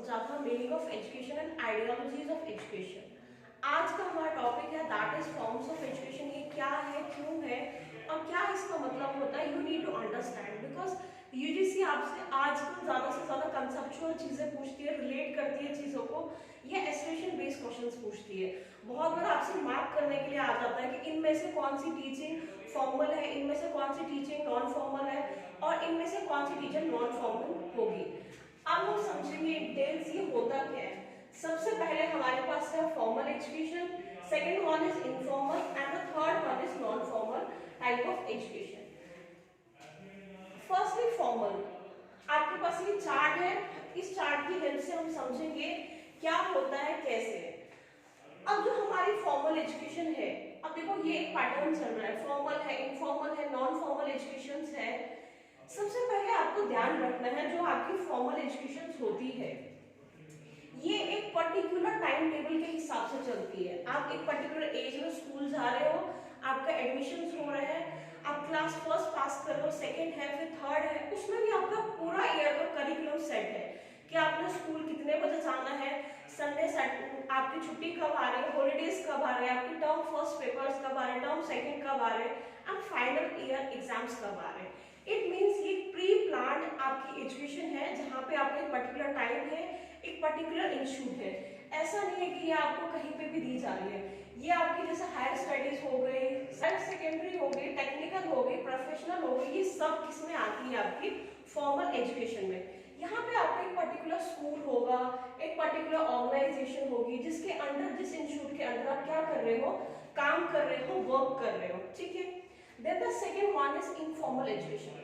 समझा था meaning of education and ideologies of education. आज का हमारा टॉपिक है that is forms of education. ये क्या है, क्यों है और क्या इसका मतलब होता है, you need to understand because UGC आपसे आजकल ज्यादा से ज्यादा कंसेप्चुअल चीजें पूछती है, रिलेट करती है चीजों को, या एस्ट्रेशन बेस्ड क्वेश्चंस पूछती है। बहुत बार आपसे मार्क करने के लिए आ जाता है कि इनमें से कौन सी टीचिंग फॉर्मल है, इनमें से कौन सी टीचिंग नॉन फॉर्मल है और इनमें से कौन सी टीचिंग नॉन फॉर्मल होगी। अब हम समझेंगे डिटेल्स ये होता क्या है। सबसे पहले हमारे पास है formal education, second one is informal and the third one is non formal type of education. Firstly formal, आपके पास ये चार्ट है, इस चार्ट की हेल्प से हम समझेंगे क्या होता है, कैसे। अब जो हमारी फॉर्मल एजुकेशन है, अब देखो ये एक पैटर्न चल रहा है, फॉर्मल है, इनफॉर्मल है, नॉन फॉर्मल एजुकेशन है। सबसे पहले आपको ध्यान रखना है जो आपकी फॉर्मल एजुकेशन होती है ये एक पर्टिकुलर टाइम टेबल के हिसाब से चलती है। आप एक पर्टिकुलर एज में स्कूल जा रहे हो, आपका एडमिशन हो रहे हैं, आप क्लास फर्स्ट पास कर रहे हो, सेकंड है, फिर थर्ड है, उसमें भी आपका पूरा ईयर का करिकुलम सेट है कि आपने स्कूल कितने बजे जाना है, संडे आपकी छुट्टी कब आ रही है, हॉलीडेज कब आ रहे हैं, आपकी टर्म फर्स्ट पेपर्स कब आ रहे हैं, टर्म सेकंड कब आ रहे हैं एंड फाइनल ईयर एग्जाम्स कब आ रहे हैं। इट मीन्स ये प्री प्लान्ड आपकी एजुकेशन है जहाँ पे आपका एक पर्टिकुलर टाइम है, एक पर्टिकुलर इंस्टीट्यूट है। ऐसा नहीं है कि ये आपको कहीं पे भी दी जा रही है। ये आपकी जैसे हायर स्टडीज हो गई, सेकेंडरी हो गई, टेक्निकल हो गई, प्रोफेशनल हो गई, ये सब किसमें आती है आपकी फॉर्मल एजुकेशन में। यहाँ पे आपका एक पर्टिकुलर स्कूल होगा, एक पर्टिकुलर ऑर्गेनाइजेशन होगी जिसके अंडर, जिस इंस्टीट्यूट के अंदर आप क्या कर रहे हो, काम कर रहे हो, वर्क कर रहे हो, ठीक है। Then the second one is informal education.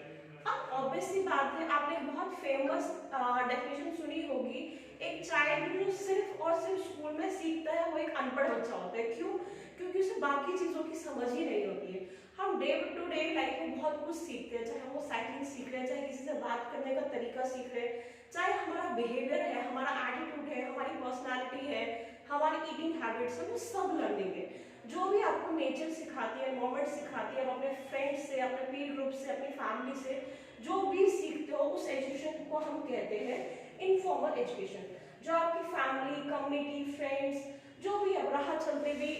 अब ऑब्वियसली बात है, आपने बहुत फेमस डेफिनेशन सुनी होगी, एक चाइल्ड जो सिर्फ और सिर्फ स्कूल में सीखता है वो एक अनपढ़ बच्चा होता है। क्यों? क्योंकि उसे बाकी चीजों की समझ ही नहीं होती है। हम डे टू डे लाइफ में बहुत कुछ सीखते हैं, चाहे वो साइकिलिंग सीख रहे हैं, चाहे किसी से बात करने का तरीका सीख रहे हैं, चाहे हमारा बिहेवियर है, हमारा एटीट्यूड है, हमारी पर्सनैलिटी है, हमारी ईटिंग हैबिट्स है, वो सब लर्निंग है। जो भी आपको नेचर सिखाती है, एनवायरमेंट सिखाती है, आप अपने फ्रेंड्स से, अपने पीर ग्रुप से, अपनी फैमिली से जो भी सीखते हो उस एजुकेशन को हम कहते हैं इनफॉर्मल एजुकेशन। जो आपकी फैमिली, कम्युनिटी, फ्रेंड्स जो भी अब राह चलते भी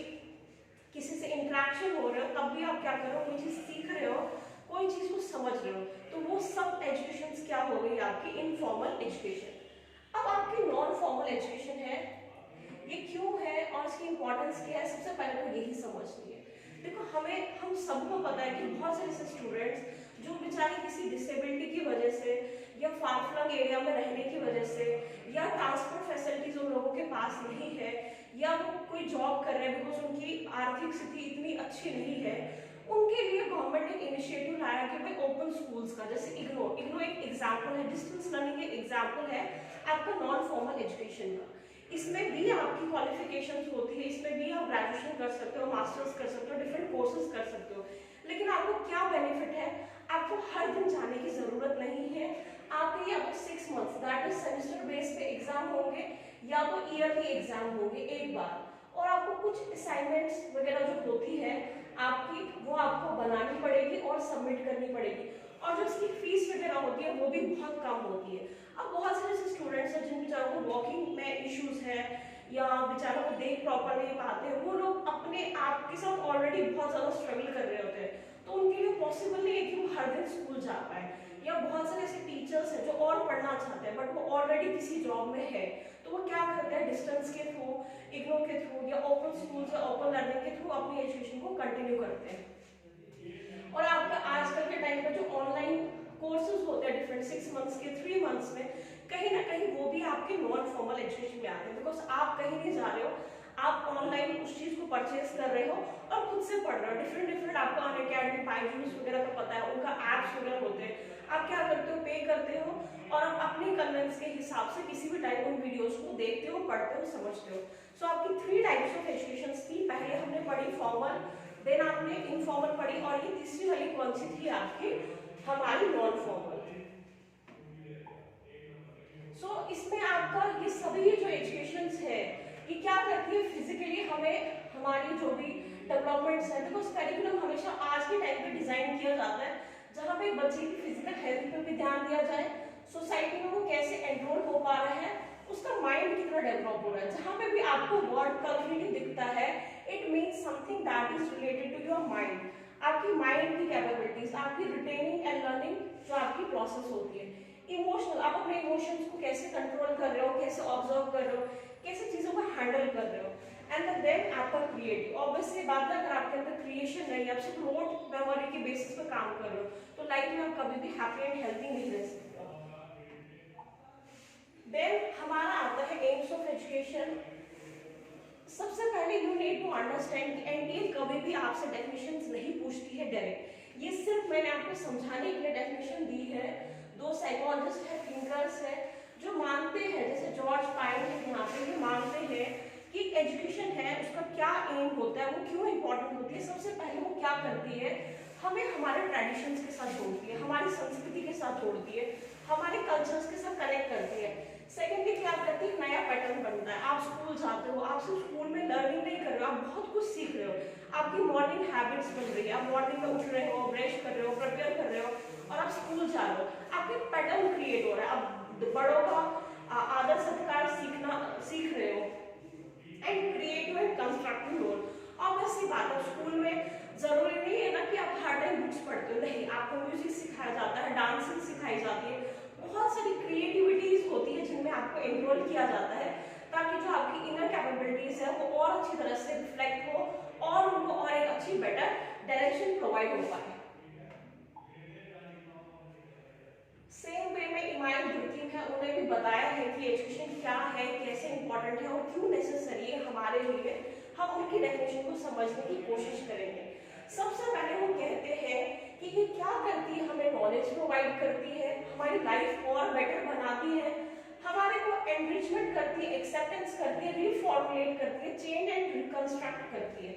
किसी से इंटरेक्शन हो रहे हो, तब भी आप क्या कर रहे हो, कोई चीज सीख रहे हो, कोई चीज को समझ रहे हो, तो वो सब एजुकेशन क्या हो गई आपकी इनफॉर्मल एजुकेशन। अब आपकी नॉन फॉर्मल एजुकेशन है, ये क्यों है और इसकी इंपॉर्टेंस क्या है, सबसे पहले तो यही समझनी है। देखो हम सबको पता है कि बहुत सारे ऐसे स्टूडेंट्स जो बेचारे किसी डिसेबिलिटी की वजह से या फार फ्लंग एरिया में रहने की वजह से या ट्रांसपोर्ट फैसिलिटीज उन लोगों के पास नहीं है, या वो कोई जॉब कर रहे हैं बिकॉज उनकी आर्थिक स्थिति इतनी अच्छी नहीं है, उनके लिए गवर्नमेंट ने इनिशिएटिव लाया कि भाई ओपन स्कूल्स का, जैसे इग्नो एक एग्जाम्पल है, डिस्टेंस लर्निंग एक एग्जाम्पल है आपका नॉन फॉर्मल एजुकेशन का। इसमें भी आपकी क्वालिफिकेशंस होती है, इसमें भी आप ग्रेजुएशन कर सकते हो, मास्टर्स कर सकते हो, डिफरेंट कोर्सेज कर सकते हो, लेकिन आपको क्या बेनिफिट है, आपको हर दिन जाने की जरूरत नहीं है। आपके या तो 6 months that is semester base पे एग्जाम होंगे या तो ईयरली एग्जाम होंगे एक बार, और आपको कुछ असाइनमेंट्स वगैरह जो होती है आपकी, वो आपको बनानी पड़ेगी और सबमिट करनी पड़ेगी, और जो इसकी फीस वगैरह होती है वो भी बहुत कम होती है। अब बहुत सारे ऐसे स्टूडेंट्स हैं जिन बेचारों को वॉकिंग में इश्यूज है या बेचारों को देख प्रॉपर नहीं पाते हैं, वो लोग अपने आप के साथ ऑलरेडी बहुत ज्यादा स्ट्रगल कर रहे होते हैं, तो उनके लिए पॉसिबल नहीं है कि वो हर दिन स्कूल जा पाए। या बहुत सारे ऐसे टीचर्स हैं जो और पढ़ना चाहते हैं बट वो ऑलरेडी किसी जॉब में है, तो वो क्या करते हैं, डिस्टेंस के थ्रू, इग्नो के थ्रू या ओपन स्कूल या ओपन लर्निंग के थ्रू अपनी एजुकेशन को कंटिन्यू करते हैं। और आपका आजकल के टाइम पे जो ऑनलाइन कोर्सेज होते हैं डिफरेंट 6 मंथ्स के, 3 मंथ्स में, कहीं ना कहीं वो भी आपके नॉन फॉर्मल एजुकेशन में आते हैं, बिकॉज आप कहीं नहीं जा रहे हो, आप ऑनलाइन उस चीज को परचेज कर रहे हो और खुद से पढ़ रहे हो। डिफरेंट आपको अनअकैडमी, बायजूस वगैरह का पता है, उनका एप्स वगैरह होते हैं, आप क्या करते हो, पे करते हो और आप अपने कन्वेंस के हिसाब से किसी भी टाइप उन वीडियोस को देखते हो, पढ़ते हो, समझते हो। सो आपकी 3 टाइप्स ऑफ एजुकेशन थी, पहले हमने पढ़ी फॉर्मल, देन आपने इनफॉर्मल पढ़ी, और ये तीसरी वाली कौन सी थी आपकी, हमारी नॉन फॉर्मल। सो इसमें आपका ये सभी जो एजुकेशन है ये क्या करती है, फिजिकली हमें हमारी जो भी डेवलपमेंट्स है, बिकॉज करिकुलम हमेशा आज के टाइम पे डिजाइन किया जाता है जहाँ पे बच्चे की फिजिकल हेल्थ पर भी ध्यान दिया जाए, सोसाइटी में वो कैसे एनरोल हो पा रहे हैं उसका माइंड कितना डेवलप हो रहा है। जहां पे भी आपको वर्ड कॉग्निटिव दिखता है, it means something that is related to your mind, आपकी माइंड की कैपेबिलिटीज, आपकी रिटेनिंग एंड लर्निंग जो आपकी प्रोसेस होती है। इमोशनल, आप अपने इमोशंस को कैसे कंट्रोल कर रहे हो, कैसे ऑब्जर्व कर रहे हो, कैसे चीजों को हैंडल कर रहे हो। एंड देन आपका क्रिएटिव, ऑब्वियसली बात है, अगर आपके अंदर क्रिएशन नहीं है, आप सिर्फ नोट मेमोरी के बेसिस पर काम कर रहे हो, तो लाइफ में आप कभी भी हैप्पी एंड हेल्थी नहीं रह सकते। देन हमारा आता है एम्स ऑफ एजुकेशन। सबसे पहले यू नीड टू अंडरस्टैंड कि एनटीए कभी भी आपसे डेफिनेशंस नहीं पूछती है डायरेक्ट, ये सिर्फ मैंने आपको समझाने के लिए डेफिनेशन दी है। दो साइकोलॉजिस्ट है, थिंकर्स है, जो मानते हैं, जैसे जॉर्ज पाइन है, यहाँ पे ये मानते हैं कि एजुकेशन है उसका क्या एम होता है, वो क्यों इंपॉर्टेंट होती है। सबसे पहले वो क्या करती है, हमें हमारे ट्रेडिशंस के साथ जोड़ती है, हमारी संस्कृति के साथ जोड़ती है, हमारे कल्चर्स के साथ कनेक्ट करती है। सेकेंडली क्या करती है, नया पैटर्न बनता है। आप स्कूल जाते हो, आप सिर्फ स्कूल में लर्निंग नहीं कर रहे हो, आप बहुत कुछ सीख रहे हो, आपकी मॉर्निंग हैबिट्स बन रही है, आप मॉर्निंग में उठ रहे हो, ब्रश कर रहे हो, प्रिपेयर कर रहे हो और आप स्कूल जा रहे हो, आपके पैटर्न क्रिएट हो रहा है, आप बड़ों का आदर सत्कार सीख रहे हो and creative and constructive role. Obviously बात है, स्कूल में जरूरी नहीं है ना कि आप हर टाइम बुक्स पढ़ते हो, नहीं, आपको म्यूजिक सिखाया जाता है, डांसिंग सिखाई जाती है, बहुत सारी क्रिएटिविटीज होती है जिनमें आपको एनरोल किया जाता है, ताकि जो आपकी इनर कैपेबिलिटीज है वो और अच्छी तरह से रिफ्लेक्ट हो और उनको और एक अच्छी बेटर डायरेक्शन प्रोवाइड हो पाए। सेम वे में इमाइल दुर्किम है, उन्होंने भी बताया है कि एजुकेशन क्या है, कैसे इंपॉर्टेंट है और क्यों नेसेसरी है हमारे लिए। हम उनकी डेफिनेशन को समझने की कोशिश करेंगे। सबसे पहले वो कहते हैं कि ये क्या करती है, हमें नॉलेज प्रोवाइड करती है, हमारी लाइफ को और बेटर बनाती है, हमारे को एनरिचमेंट करती है, एक्सेप्टेंस करती है, रिफॉर्मुलेट करती है, चेंज एंड रिकंस्ट्रक्ट करती है।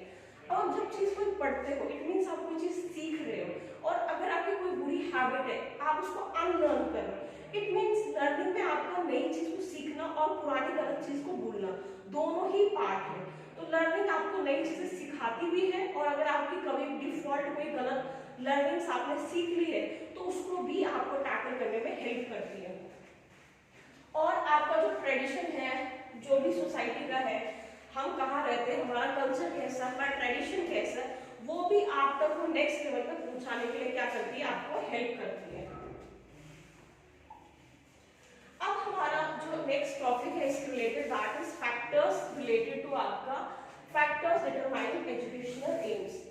अब जब चीज कोई पढ़ते हो, इट मीन्स आप कोई चीज सीख रहे हो, और अगर आपकी कोई बुरी हैबिट है आप उसको अनलर्न कर रहे हो। इट मीन्स लर्निंग में आपका नई चीज को सीखना और पुरानी गलत चीज को भूलना, दोनों ही पार्ट है। तो लर्निंग आपको नई चीजें सिखाती भी है, और अगर आपकी कभी डिफॉल्ट कोई गलत लर्निंग्स आपने सीख ली है तो उसको भी आपको टैकल करने में हेल्प करती है। और आपका जो ट्रेडिशन है, जो भी सोसाइटी का है, हम कहाँ रहते हैं, हमारा कल्चर कैसा, हमारा ट्रेडिशन कैसा, वो भी आप तक वो नेक्स्ट लेवल तक पहुंचाने के लिए क्या करती है, आपको हेल्प करती है। अब हमारा जो नेक्स्ट टॉपिक है इससे related, that is factors related to आपका फैक्टर्स डिटरमाइनिंग एजुकेशनल एम्स।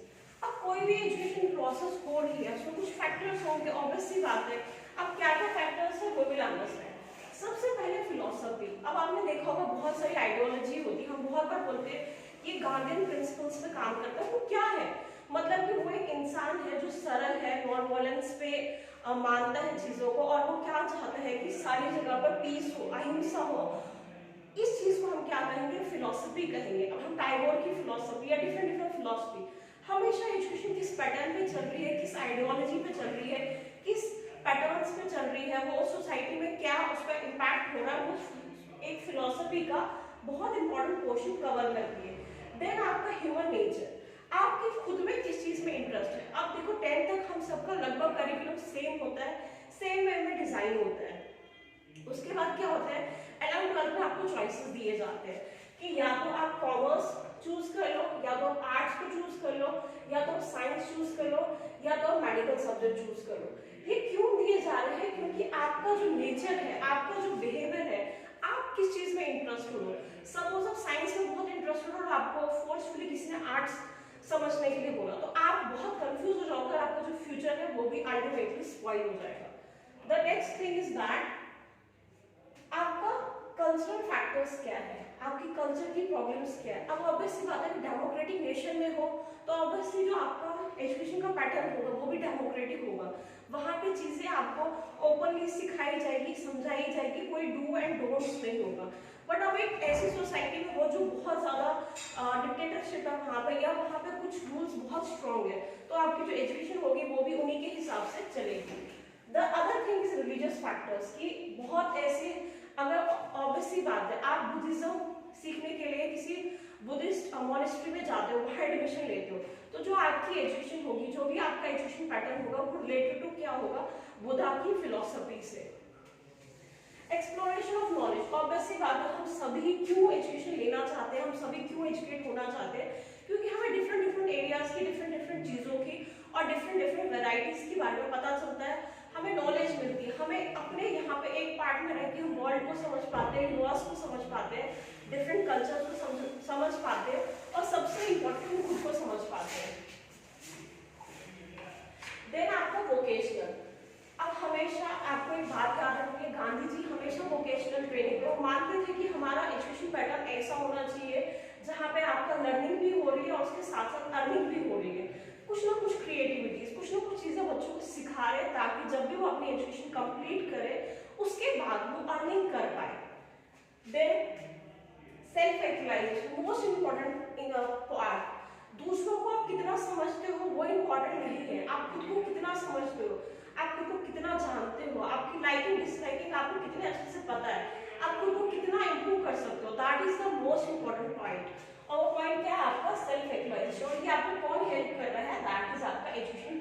अब कोई भी एजुकेशन प्रोसेस हो रही है, उसमें कुछ फैक्टर्स होंगे, ऑब्वियसली बात है। अब क्या क्या फैक्टर्स है वो भी अंडरस्टैंड। सबसे पहले फिलॉसफी। अब आपने देखा होगा बहुत सारी आइडियोलॉजी होती है, हम बहुत बार बोलते हैं ये गार्डियन प्रिंसिपल्स पे काम करता है। वो क्या है, मतलब कि वो एक इंसान है जो सरल है, नॉन वायलेंस पे मानता है चीजों को, और वो क्या चाहता है कि सारी जगह पर पीस हो, अहिंसा हो। इस चीज को हम क्या कहेंगे, फिलॉसफी कहेंगे। अब हम टैगोर की फिलॉसफी या डिफरेंट डिफरेंट फिलॉसफी, हमेशा एजुकेशन किस पैटर्न पे चल रही है, किस आइडियोलॉजी पे चल रही है, किस पैटर्न्स पे चल रही है, वो सोसाइटी में क्या उस पर इम्पैक्ट हो रहा है, वो एक फिलॉसफी का बहुत इंपॉर्टेंट पोर्शन कवर करती है। देन आपका ह्यूमन नेचर, आपके खुद में किस चीज में इंटरेस्ट है। अब देखो 10th तक हम सबका लगभग करिकुलम सेम होता है, सेम वे में डिजाइन होता है। उसके बाद क्या होता है, 11th 12th में आपको चॉइसेस दिए जाते हैं कि या तो आप कॉमर्स चूज कर लो, या तो आर्ट्स को चूज कर लो, या तो साइंस चूज कर लो, या तो मेडिकल सब्जेक्ट चूज कर लो। ये क्यों दिए जा रहे हैं, क्योंकि आपका जो नेचर है, आपका जो बिहेवियर है, आप किस चीज में इंटरेस्ट हो। सपोज आप साइंस में बहुत इंटरेस्टेड हो और आपको फोर्सफुली किसी ने आर्ट्स समझने के लिए बोला, तो आप बहुत कंफ्यूज हो जाओगे, आपका जो फ्यूचर है वो भी अल्टीमेटली स्पॉइल हो जाएगा। The next thing is that आपका कल्चरल फैक्टर्स क्या है, आपकी कल्चर की प्रॉब्लम्स क्या है। अब ऑब्वियसली बात है कि डेमोक्रेटिक नेशन में हो तो ऑब्वियसली जो आपका एजुकेशन का पैटर्न होगा वो भी डेमोक्रेटिक होगा। वहाँ पे चीजें आपको ओपनली सिखाई जाएगी, समझाई जाएगी, कोई डू एंड डोंट्स नहीं होगा। बट अब एक ऐसी सोसाइटी में हो जो बहुत ज्यादा डिक्टेटरशिप है वहाँ पे, या वहाँ पे कुछ रूल्स बहुत स्ट्रॉन्ग है, तो आपकी जो एजुकेशन होगी वो भी उन्हीं के हिसाब से चलेगी। The other thing is religious factors, की बहुत ऐसे, अगर ऑब्वियसली बात है आप बुद्धिज्म सीखने के लिए किसी बुद्धिस्ट मॉनेस्ट्री में जाते हो, वहाँ एडमिशन लेते हो, तो जो आपकी एजुकेशन होगी, जो भी आपका एजुकेशन पैटर्न होगा वो रिलेटेड टू क्या होगा, बुद्धा की फिलॉसफी से। एक्सप्लोरेशन ऑफ नॉलेज, ऑब्वियस सी बात है, हम सभी क्यों एजुकेशन लेना चाहते हैं, हम सभी क्यों एजुकेट होना चाहते हैं, क्योंकि हमें डिफरेंट डिफरेंट एरियाज की, डिफरेंट डिफरेंट चीज़ों की और डिफरेंट डिफरेंट वेराइटीज़ के बारे में पता चलता है, हमें नॉलेज मिलती है, हमें अपने यहाँ पे एक पार्ट में रह के हम वर्ल्ड को समझ पाते हैं, लॉस को समझ पाते हैं, डिफरेंट कल्चर्स को समझ पाते हैं और सबसे इम्पोर्टेंट हम खुद को समझ पाते हैं। देन आपका वोकेशनल। अब हमेशा आपको एक बात याद रखनी है, गांधी जी हमेशा वोकेशनल ट्रेनिंग को मानते थे कि हमारा एजुकेशन पैटर्न ऐसा होना चाहिए जहाँ पे आपका लर्निंग भी हो रही है और उसके साथ साथ अर्निंग भी हो रही है, कुछ ना कुछ क्रिएटिविटीज, कुछ ना कुछ चीजें बच्चों को सिखा रहे हैं ताकि जब भी वो अपनी एजुकेशन कंप्लीट करे उसके बाद वो अर्निंग कर पाए। Then self actualization, most important in part. दूसरों को आप कितना समझते हो वो इम्पोर्टेंट नहीं है, आप खुद को कितना समझते हो, आप खुद को कितना जानते हो, आपकी लाइकिंग डिसलाइकिंग आपको कितने अच्छे से पता है, आप खुद को कितना इंप्रूव कर सकते हो, that is the most important point. और वो पॉइंट क्या है आपका सेल्फ एक्चुअलाइजेशन, और ये आपको कौन हेल्प कर रहा है, दैट इज आपका एजुकेशन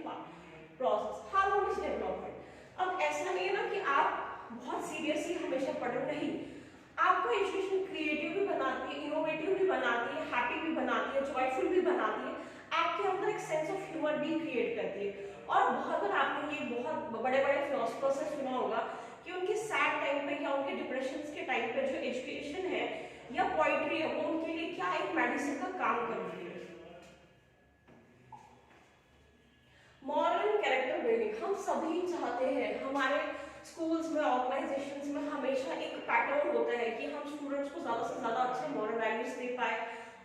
प्रोसेस, हार्मोनियस डेवलपमेंट। अब ऐसा नहीं है ना कि आप बहुत सीरियसली हमेशा पढ़ रहे, नहीं, आपको एजुकेशन क्रिएटिव भी बनाती है, इनोवेटिव भी बनाती है, हैप्पी भी बनाती है, जॉयफुल भी बनाती है, आपके अंदर एक सेंस ऑफ ह्यूमर भी क्रिएट करती है। और बहुत बार आपने ये बहुत बड़े बड़े फिलोसफर्स से सुना होगा कि उनके सैड टाइम पे या उनके डिप्रेशन के टाइम पे जो एजुकेशन है या पोइट्री है वो उनके लिए क्या एक मेडिसिन का काम कर रही है। मॉरल एंड कैरेक्टर बिल्डिंग, हम सभी चाहते हैं, हमारे स्कूल्स में, ऑर्गेनाइजेशंस में हमेशा एक पैटर्न होता है कि हम स्टूडेंट्स को ज़्यादा से ज़्यादा अच्छे मॉरल वैल्यूज दे पाए,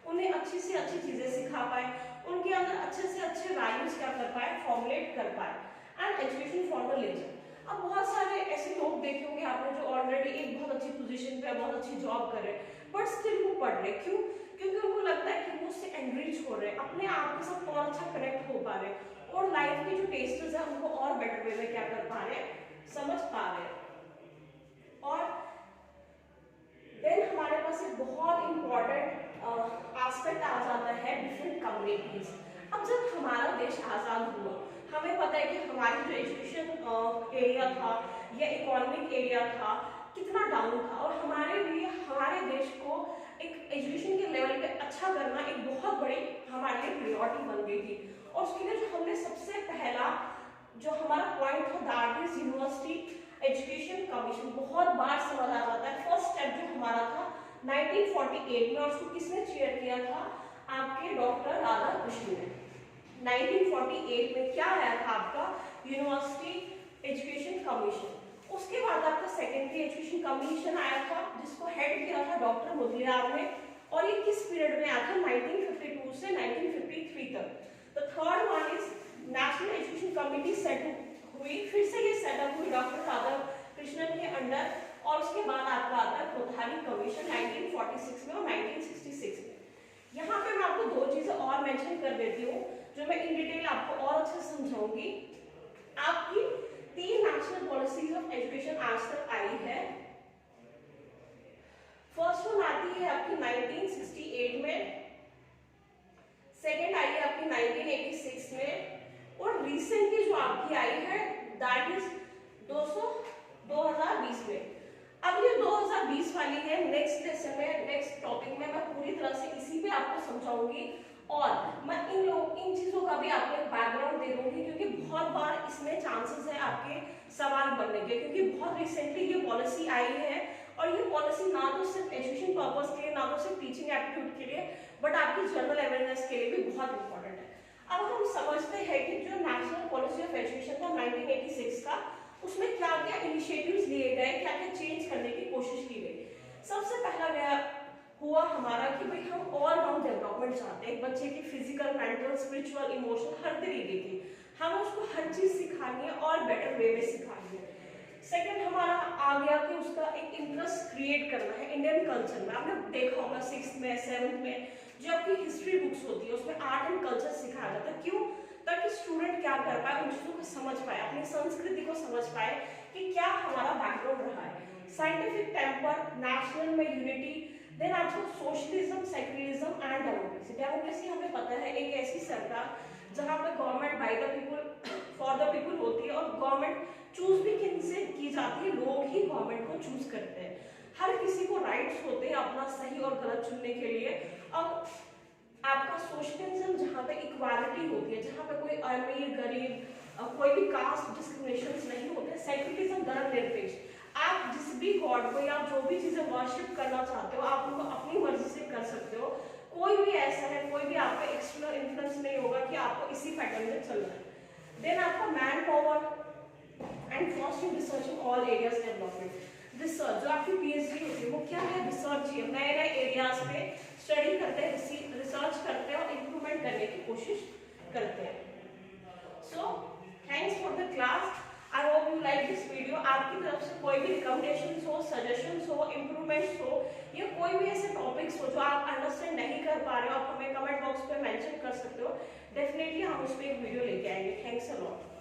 उन्हें अच्छी से अच्छी चीज़ें सिखा पाए, उनके अंदर अच्छे से अच्छे वैल्यूज क्या कर पाए, फॉर्मुलेट कर पाए। And education for the leisure. अब बहुत सारे ऐसे लोग देखे होंगे आपने जो ऑलरेडी एक बहुत अच्छी पोजीशन पे, बहुत अच्छी जॉब कर रहे हैं, बट स्टिल वो पढ़ रहे, क्यों? क्योंकि उनको लगता है कि वो उससे एनरिच हो रहे हैं, अपने आप के साथ और अच्छा कनेक्ट हो पा रहे हैं और लाइफ के जो टेस्ट्स है उनको और बेटर वे में क्या कर पा रहे हैं, समझ पा रहे हैं। और देन हमारे पास एक बहुत इंपॉर्टेंट एस्पेक्ट आ जाता है डिफरेंट कम्युनिटीज। अब जब हमारा देश आज़ाद हुआ, हमें पता है कि हमारी जो एजुकेशन एरिया था या इकोनॉमिक एरिया था कितना डाउन था, और हमारे लिए हमारे देश को एक एजुकेशन के लेवल पे अच्छा करना एक बहुत बड़ी हमारे लिए प्रायोरिटी बन गई थी। और उसके लिए जो हमने सबसे पहला जो हमारा पॉइंट था that is university education commission. बहुत बार समझ आ जाता है, फर्स्ट स्टेप जो हमारा था 1948 में, और उसको किसने चेयर किया था, आपके डॉक्टर राधाकृष्णन ने। 1948 में क्या आया था आपका यूनिवर्सिटी एजुकेशन कमीशन। उसके बाद आपका सेकेंडरी एजुकेशन कमीशन आया था जिसको हेड किया था डॉक्टर मोतीलाल ने, और ये किस पीरियड में आया था, 1952 से 1953 तक। The third one is national education committee set हुई, फिर से ये सेटअप हुई डॉक्टर राधाकृष्णन के अंडर, और उसके बाद आपका आता है कोठारी कमीशन 1946 में और 1966 में। यहाँ पे मैं आपको दो चीजें और मेंशन कर देती हूँ जो मैं इन डिटेल आपको और अच्छे से समझाऊंगी। आपकी 3 नेशनल पॉलिसीज ऑफ एजुकेशन आज तक आई है। फर्स्ट वन आती है आपकी 1968 में, सेकेंड आई है आपकी 1986 में, और रिसेंटली जो आपकी आई है दैट इज 2020 में। अब ये 2020 वाली है, नेक्स्ट लेसन में, नेक्स्ट टॉपिक में मैं पूरी तरह से इसी पे आपको समझाऊंगी, और मैं इन चीजों का भी आपको एक बैकग्राउंड दे दूंगी, क्योंकि बहुत बार इसमें चांसेस है आपके सवाल बनने के, क्योंकि बहुत रिसेंटली ये पॉलिसी आई है, और ये पॉलिसी ना तो सिर्फ एजुकेशन पर्पस के लिए, ना तो सिर्फ टीचिंग एप्टीट्यूड के लिए, बट आपकी जनरल अवेयरनेस के लिए भी बहुत इंपॉर्टेंट है। अब हम समझते हैं कि जो नेशनल पॉलिसी ऑफ एजुकेशन था 1986 का, उसमें क्या क्या इनिशिएटिव्स लिए गए, क्या क्या चेंज करने की कोशिश की गई। सबसे पहला हुआ हमारा कि भाई हम ऑल राउंड डेवलपमेंट चाहते हैं, बच्चे की फिजिकल, मेंटल, स्पिरिचुअल, इमोशनल हर तरीके की हमें उसको हर चीज सिखानी है और बेटर वे में सिखानी है। सेकंड हमारा आ गया कि उसका एक इंटरेस्ट क्रिएट करना है इंडियन कल्चर में। आपने देखा होगा 6th में 7th में जो आपकी हिस्ट्री बुक्स होती है उसमें आर्ट एंड कल्चर सिखाया जाता है, क्यों? ताकि स्टूडेंट क्या कर पाए, उन चीजों को समझ पाए, अपनी संस्कृति को समझ पाए कि क्या हमारा बैकग्राउंड रहा है। साइंटिफिक टेम्पर, नेशनल में यूनिटी, देन आपको socialism, secularism and democracy. Democracy हमें पता है एक ऐसी सरकार जहां पर government by the people for the people होती है, और गवर्नमेंट चूज भी किन से की जाती है, लोग ही गवर्नमेंट को चूज करते हैं। हर किसी को राइट्स होते हैं अपना सही और गलत चुनने के लिए। अब आपका सोशलिज्म जहाँ पे इक्वालिटी होती है, जहाँ पे कोई अमीर गरीब कोई भी कास्ट डिस्क्रिमिनेशन नहीं होते, सेक्युलरिज्म धर्मनिरपेक्ष, आप जिस भी गॉड को या जो भी चीजें वर्शिप करना चाहते हो आप उनको अपनी मर्जी से कर सकते हो। कोई भी ऐसा है, कोई भी आपका एक्सटर्नल इन्फ्लुएंस नहीं होगा कि आपको इसी पैटर्न में चलना है। देन आपका man power and frosting research in all areas development. Research जो आपकी पीएचडी होती है वो क्या है, रिसर्च ही नए नए एरियाज पे स्टडी करते हैं, रिसर्च करते हैं और इम्प्रूवमेंट करने की कोशिश करते हैं। So thanks for the class, I hope you like this video. आपकी तरफ से कोई भी रिकमेंडेशंस हो, सजेशंस हो, इम्प्रूवमेंट्स हो या कोई भी ऐसे टॉपिक्स हो जो आप अंडरस्टैंड नहीं कर पा रहे हो, आप हमें कमेंट बॉक्स पे मेंशन कर सकते हो। डेफिनेटली हम उस पर एक वीडियो लेके आएंगे। Thanks a lot.